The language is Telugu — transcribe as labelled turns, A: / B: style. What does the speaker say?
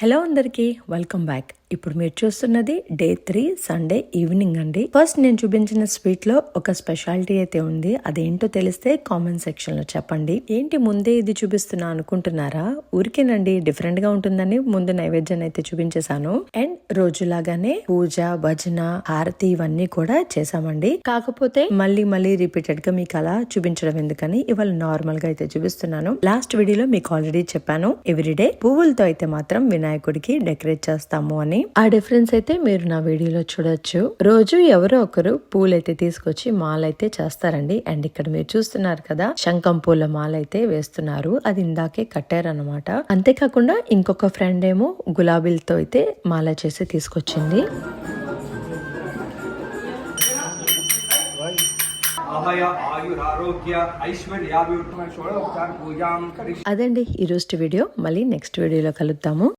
A: హలో అందరికి వెల్కమ్ బ్యాక్. ఇప్పుడు మీరు చూస్తున్నది డే 3 సండే ఈవినింగ్ అండి. ఫస్ట్ నేను చూపించిన స్వీట్ లో ఒక స్పెషాలిటీ అయితే ఉంది. అదేంటో తెలిస్తే కామెంట్ సెక్షన్ లో చెప్పండి. ఏంటి ముందే ఇది చూపిస్తున్నా అనుకుంటున్నారా? ఊరికేనండి, డిఫరెంట్ గా ఉంటుందని ముందు నైవేద్యాన్ని అయితే చూపించేశాను. అండ్ రోజులాగానే పూజ, భజన, హారతి ఇవన్నీ కూడా చేసామండి. కాకపోతే మళ్ళీ రిపీటెడ్ గా మీకు అలా చూపించడం ఎందుకని ఇవాళ నార్మల్ గా అయితే చూపిస్తున్నాను. లాస్ట్ వీడియోలో మీకు ఆల్రెడీ చెప్పాను, ఎవ్రీడే పువ్వులతో అయితే మాత్రం వినాయకుడికి డెకరేట్ చేస్తాము అని. ఆ డిఫరెన్స్ అయితే మీరు నా వీడియోలో చూడొచ్చు. రోజు ఎవరో ఒకరు పూలు అయితే తీసుకొచ్చి మాల అయితే చేస్తారండి. అండ్ ఇక్కడ మీరు చూస్తున్నారు కదా, శంఖం పూల మాల అయితే వేస్తున్నారు. అది ఇందాకే కట్టారనమాట. అంతేకాకుండా ఇంకొక ఫ్రెండ్ ఏమో గులాబీలతో అయితే మాల చేసి తీసుకొచ్చింది. అదండి ఈరోజు వీడియో. మళ్ళీ నెక్స్ట్ వీడియోలో కలుద్దాము.